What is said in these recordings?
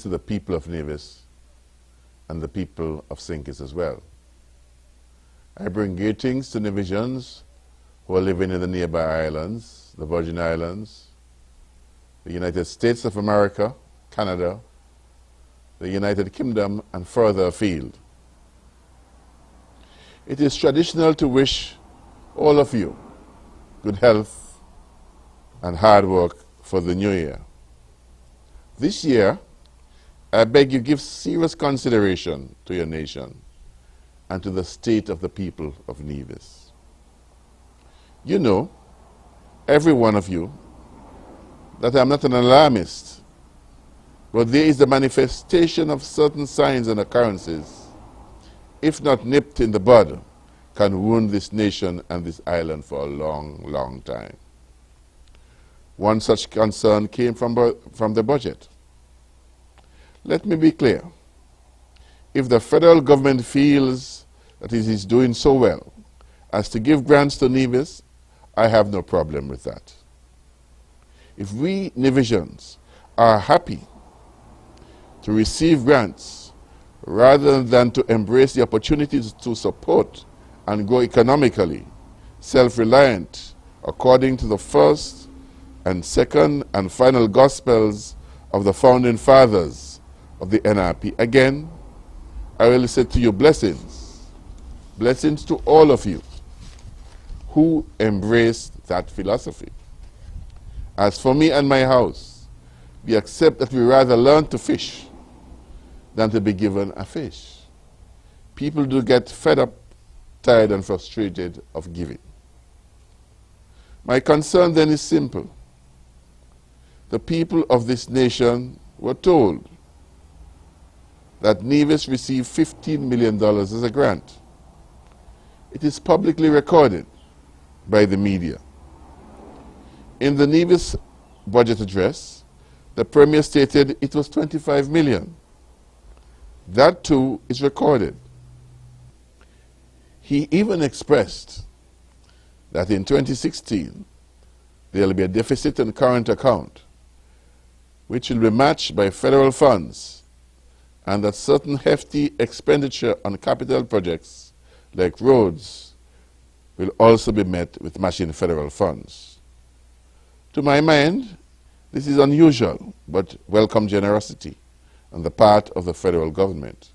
greetings to the people of Nevis and the people of St. Kitts as well. I bring greetings to Nevisians who are living in the nearby islands, the Virgin Islands, the United States of America, Canada, the United Kingdom, and further afield. It is traditional to wish all of you good health and hard work for the new year. This year, I beg you give serious consideration to your nation and to the state of the people of Nevis. You know, every one of you, that I am not an alarmist, but there is the manifestation of certain signs and occurrences, if not nipped in the bud, can wound this nation and this island for a long, long time. One such concern came from the budget. Let me be clear. If the federal government feels that it is doing so well as to give grants to Nevis, I have no problem with that. If we Nevisians are happy to receive grants rather than to embrace the opportunities to support and grow economically, self-reliant, according to the first and second and final gospels of the founding fathers of the NRP, again, I will say to you blessings. Blessings to all of you who embraced that philosophy. As for me and my house, we accept that we rather learn to fish than to be given a fish. People do get fed up, tired, and frustrated of giving. My concern then is simple. The people of this nation were told that Nevis received $15 million as a grant. It is publicly recorded by the media. In the Nevis budget address, the Premier stated it was $25 million. That too is recorded. He even expressed that in 2016 there will be a deficit in current account which will be matched by federal funds, and that certain hefty expenditure on capital projects like roads will also be met with matching federal funds. To my mind, this is unusual but welcome generosity on the part of the federal government.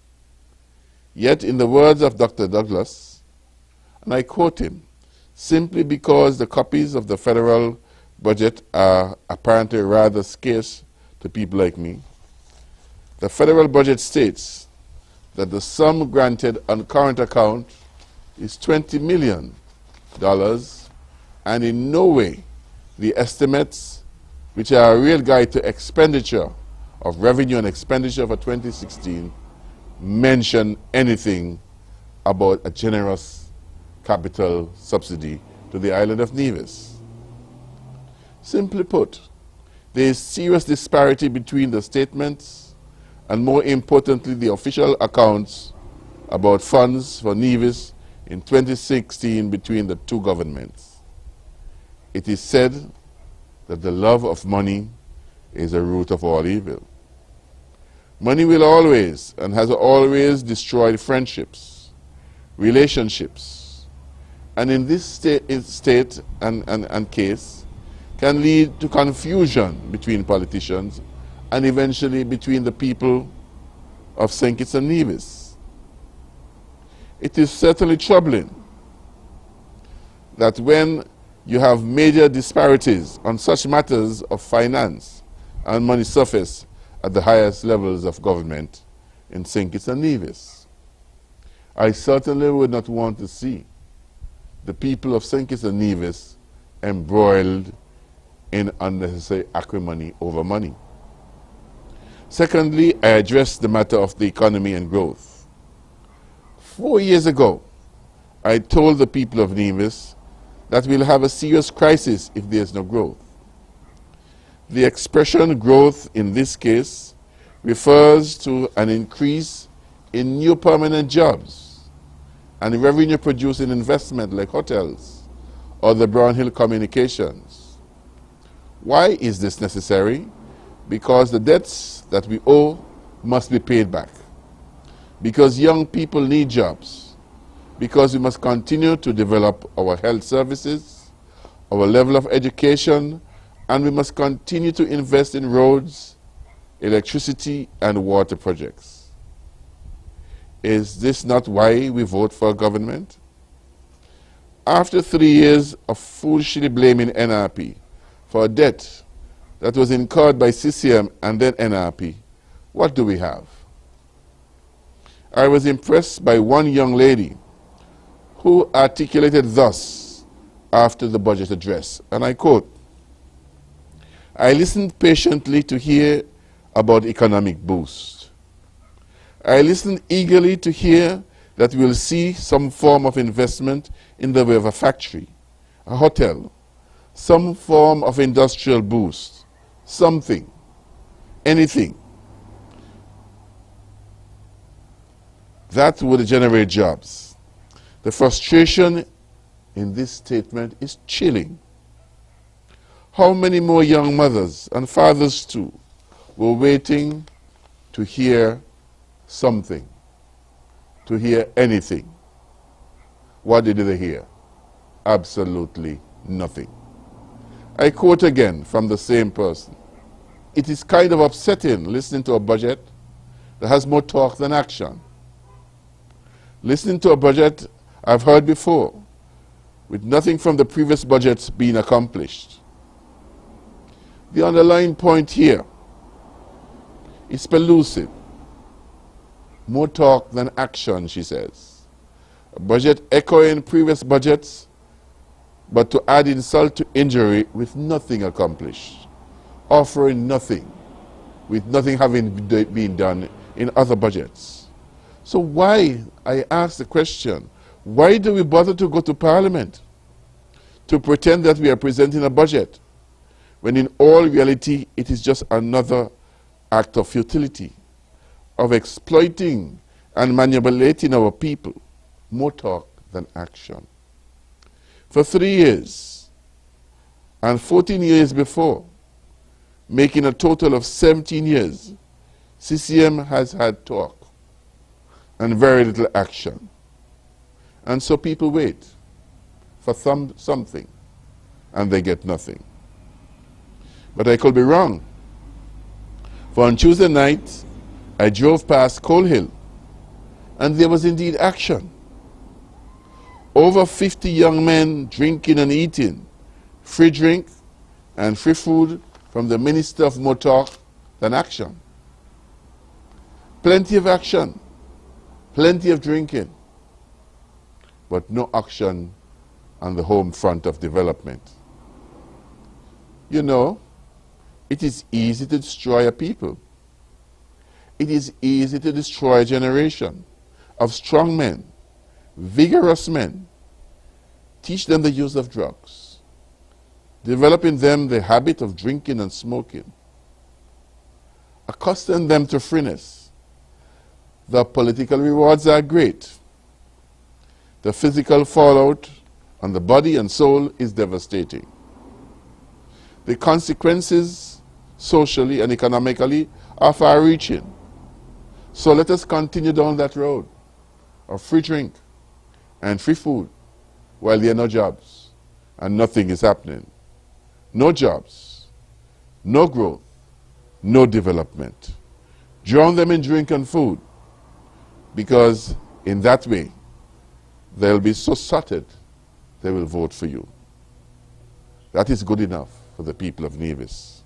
Yet, in the words of Dr. Douglas, and I quote him, simply because the copies of the federal budget are apparently rather scarce to people like me, the federal budget states that the sum granted on current account is $20 million, and in no way the estimates, which are a real guide to expenditure of revenue and expenditure for 2016, mention anything about a generous capital subsidy to the island of Nevis. Simply put, there is serious disparity between the statements and, more importantly, the official accounts about funds for Nevis in 2016 between the two governments. It is said that the love of money is the root of all evil. Money will always and has always destroyed friendships, relationships, and in this state and case, can lead to confusion between politicians and eventually between the people of St. Kitts and Nevis. It is certainly troubling that when you have major disparities on such matters of finance and money surface at the highest levels of government in St. Kitts and Nevis. I certainly would not want to see the people of St. Kitts and Nevis embroiled in unnecessary acrimony over money. Secondly, I addressed the matter of the economy and growth. 4 years ago, I told the people of Nevis that we'll have a serious crisis if there's no growth. The expression growth in this case refers to an increase in new permanent jobs and revenue-producing investment like hotels or the Brownhill Communications. Why is this necessary? Because the debts that we owe must be paid back. Because young people need jobs. Because we must continue to develop our health services, our level of education, and we must continue to invest in roads, electricity, and water projects. Is this not why we vote for a government? After 3 years of foolishly blaming NRP for a debt that was incurred by CCM and then NRP, what do we have? I was impressed by one young lady who articulated thus after the budget address, and I quote, "I listened patiently to hear about economic boost. I listened eagerly to hear that we'll see some form of investment in the way of a factory, a hotel, some form of industrial boost, something, anything that would generate jobs." The frustration in this statement is chilling. How many more young mothers and fathers too were waiting to hear something, to hear anything? What did they hear? Absolutely nothing. I quote again from the same person. "It is kind of upsetting listening to a budget that has more talk than action. Listening to a budget I've heard before, with nothing from the previous budgets being accomplished. The underlying point here is pellucid. More talk than action," she says. A budget echoing previous budgets, but to add insult to injury with nothing accomplished, offering nothing, with nothing having been done in other budgets. So why, I ask the question, why do we bother to go to Parliament to pretend that we are presenting a budget, when in all reality it is just another act of futility, of exploiting and manipulating our people? More talk than action. For 3 years and 14 years before, making a total of 17 years, CCM has had talk and very little action. And so people wait for something and they get nothing. But I could be wrong. For on Tuesday night, I drove past Coal Hill and there was indeed action. Over 50 young men drinking and eating free drink and free food from the Minister of More Talk than action. Plenty of action, plenty of drinking, but no action on the home front of development. You know, it is easy to destroy a people. It is easy to destroy a generation of strong men, vigorous men. Teach them the use of drugs, develop in them the habit of drinking and smoking, accustom them to freeness. The political rewards are great. The physical fallout on the body and soul is devastating. The consequences, socially and economically, are far-reaching. So let us continue down that road of free drink and free food while there are no jobs and nothing is happening. No jobs, no growth, no development. Drown them in drink and food, because in that way they'll be so sotted they will vote for you. That is good enough for the people of Nevis.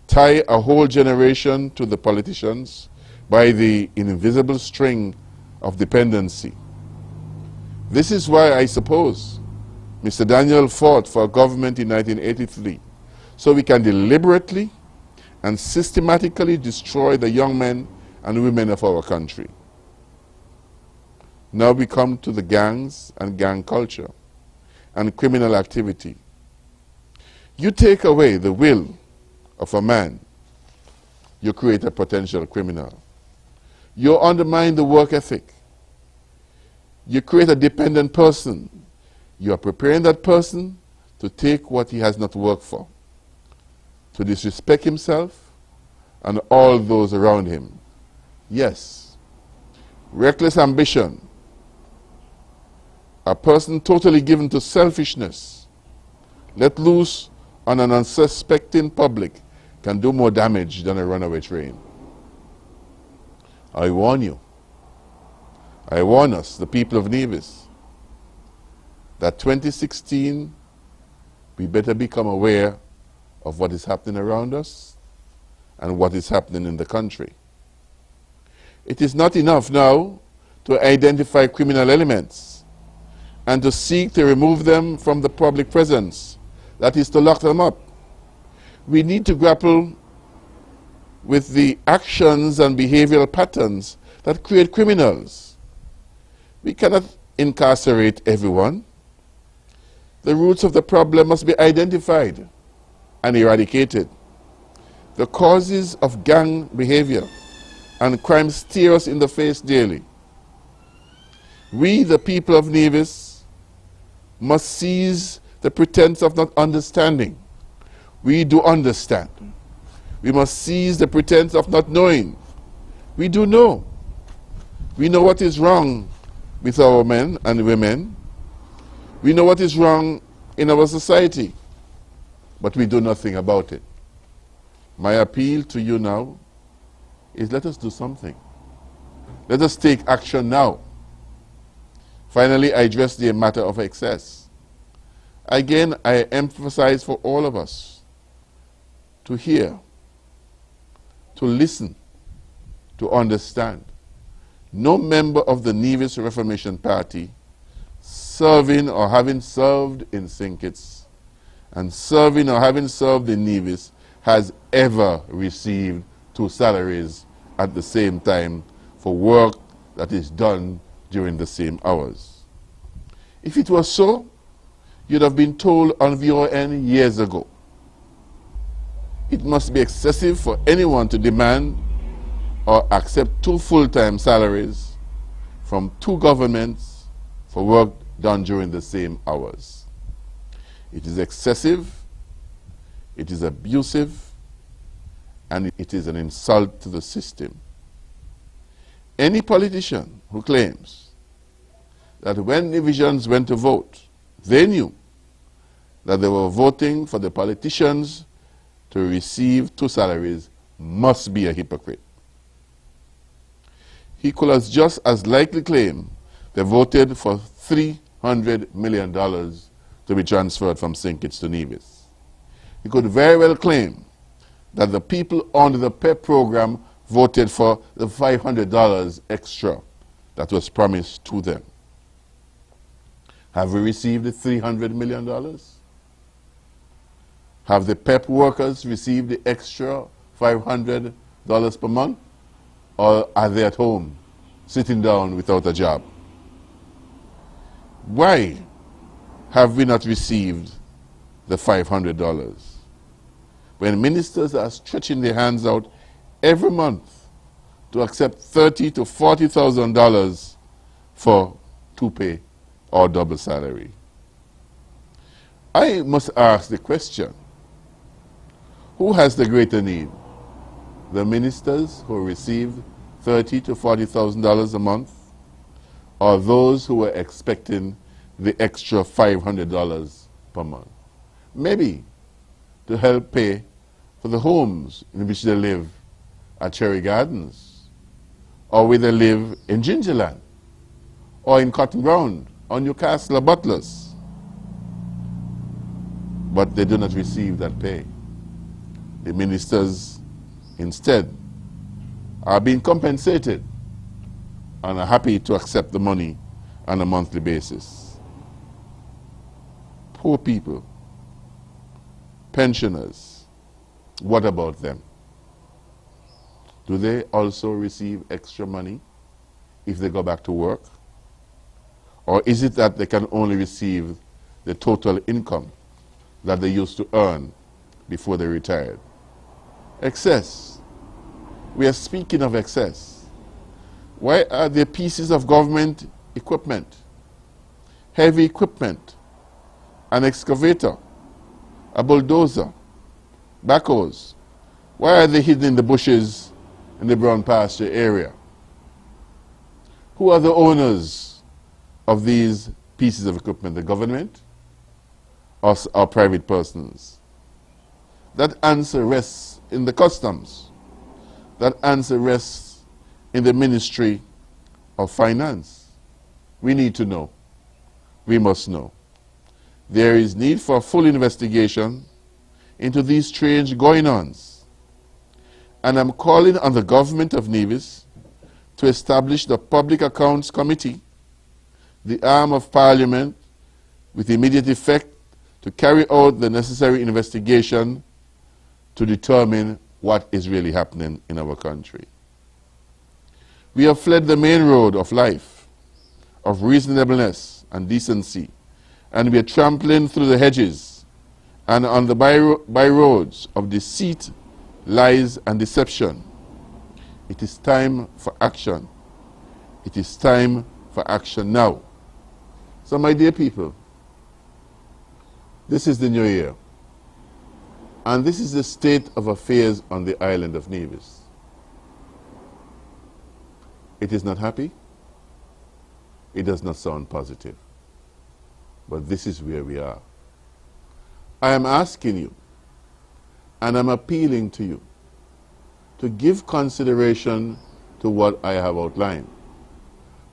Tie a whole generation to the politicians by the invisible string of dependency. This is why I suppose Mr. Daniel fought for government in 1983, so we can deliberately and systematically destroy the young men and women of our country. Now we come to the gangs and gang culture and criminal activity. You take away the will of a man, you create a potential criminal. You undermine the work ethic. You create a dependent person. You are preparing that person to take what he has not worked for, to disrespect himself and all those around him. Yes, reckless ambition, a person totally given to selfishness, let loose on an unsuspecting public, can do more damage than a runaway train. I warn you, I warn us, the people of Nevis, that 2016, we better become aware of what is happening around us and what is happening in the country. It is not enough now to identify criminal elements and to seek to remove them from the public presence, that is, to lock them up. We need to grapple with the actions and behavioral patterns that create criminals. We cannot incarcerate everyone. The roots of the problem must be identified and eradicated. The causes of gang behavior and crime stare us in the face daily. We, the people of Nevis, must seize the pretense of not understanding. We do understand. We must seize the pretense of not knowing. We do know. We know what is wrong with our men and women. We know what is wrong in our society, but we do nothing about it. My appeal to you now is, let us do something. Let us take action now. Finally, I address the matter of excess. Again, I emphasize for all of us to hear, to listen, to understand. No member of the Nevis Reformation Party serving or having served in St. Kitts and serving or having served in Nevis has ever received 2 salaries at the same time for work that is done during the same hours. If it was so, you'd have been told on VON years ago. It must be excessive for anyone to demand or accept 2 full-time salaries from 2 governments for work done during the same hours. It is excessive, it is abusive, and it is an insult to the system. Any politician who claims that when Nevisians went to vote, they knew that they were voting for the politicians to receive 2 salaries must be a hypocrite. He could have just as likely claimed they voted for $300 million to be transferred from St. Kitts to Nevis. He could very well claim that the people under the PEP program voted for the $500 extra that was promised to them. Have we received the $300 million? Have the PEP workers received the extra $500 per month? Or are they at home, sitting down without a job? Why have we not received the $500? When ministers are stretching their hands out every month to accept $30,000 to $40,000 for 2 pay or double salary. I must ask the question, who has the greater need? The ministers who received $30,000 to $40,000 a month, or those who were expecting the extra $500 per month? Maybe to help pay for the homes in which they live at Cherry Gardens, or where they live in Gingerland, or in Cotton Ground, or Newcastle or Butlers. But they do not receive that pay. The ministers instead are being compensated and are happy to accept the money on a monthly basis. Poor people, pensioners, what about them? Do they also receive extra money if they go back to work? Or is it that they can only receive the total income that they used to earn before they retired? Excess. We are speaking of excess. Why are there pieces of government equipment, heavy equipment, an excavator, a bulldozer, backhoes, Why are they hidden in the bushes in the brown pasture area? Who are the owners of these pieces of equipment? The government or private persons? That answer rests in the customs. That answer rests in the Ministry of Finance. We need to know. We must know. There is need for a full investigation into these strange going-ons. And I'm calling on the government of Nevis to establish the Public Accounts Committee, the arm of Parliament, with immediate effect to carry out the necessary investigation to determine what is really happening in our country. We have fled the main road of life, of reasonableness and decency, and we are trampling through the hedges and on the byroads of deceit, lies, and deception. It is time for action. It is time for action now. So, my dear people, this is the new year, and this is the state of affairs on the island of Nevis. It is not happy. It does not sound positive. But this is where we are. I am asking you, and I'm appealing to you, to give consideration to what I have outlined.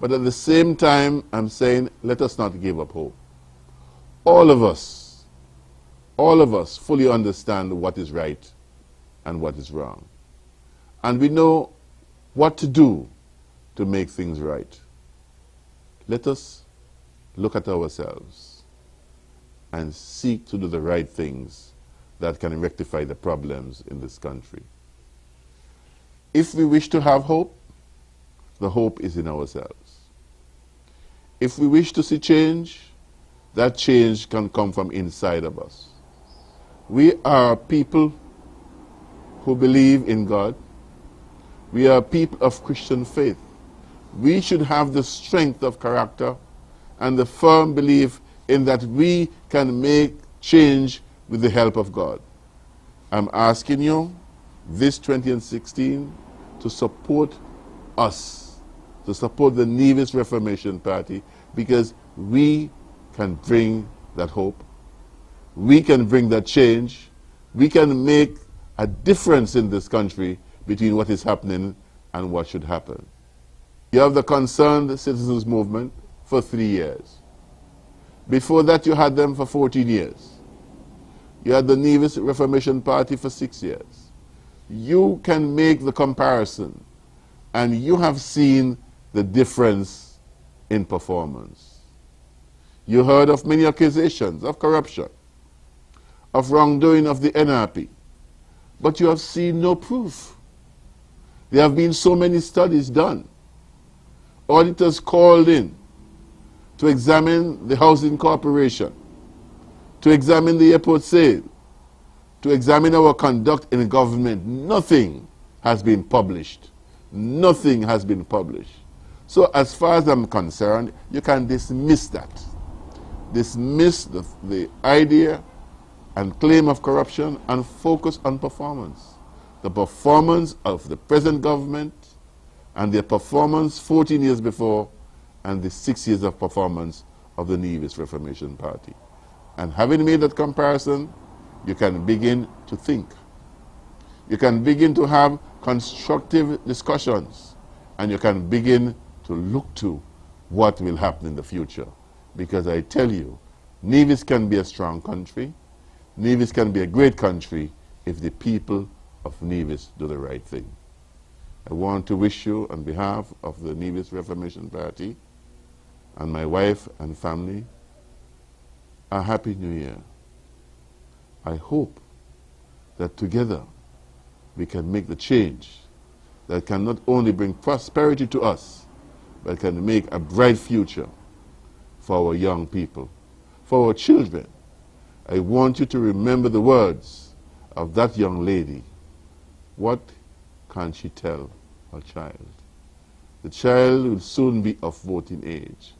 But at the same time, I'm saying, let us not give up hope. All of us fully understand what is right and what is wrong. And we know what to do to make things right. Let us look at ourselves and seek to do the right things that can rectify the problems in this country. If we wish to have hope, the hope is in ourselves. If we wish to see change, that change can come from inside of us. We are people who believe in God. We are people of Christian faith. We should have the strength of character and the firm belief in that we can make change with the help of God. I'm asking you this 2016 to support us, to support the Nevis Reformation Party, because we can bring that hope. We can bring that change. We can make a difference in this country between what is happening and what should happen. You have the Concerned Citizens Movement for 3 years. Before that, you had them for 14 years. You had the Nevis Reformation Party for 6 years. You can make the comparison, and you have seen the difference in performance. You heard of many accusations of corruption, of wrongdoing of the NRP, but you have seen no proof. There have been so many studies done. Auditors called in to examine the housing corporation, to examine the airport sale, to examine our conduct in government. Nothing has been published. Nothing has been published. So as far as I'm concerned, you can dismiss that. Dismiss the idea and claim of corruption and focus on performance. The performance of the present government and their performance 14 years before and the 6 years of performance of the Nevis Reformation Party. And having made that comparison, you can begin to think. You can begin to have constructive discussions, and you can begin to look to what will happen in the future. Because I tell you, Nevis can be a strong country. Nevis can be a great country if the people of Nevis do the right thing. I want to wish you, on behalf of the Nevis Reformation Party and my wife and family, a happy new year. I hope that together we can make the change that can not only bring prosperity to us, but can make a bright future for our young people, for our children. I want you to remember the words of that young lady. What can she tell her child? The child will soon be of voting age.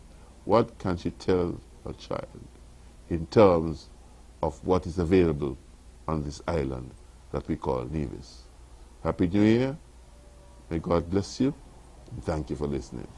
What can she tell her child in terms of what is available on this island that we call Nevis? Happy New Year. May God bless you. And thank you for listening.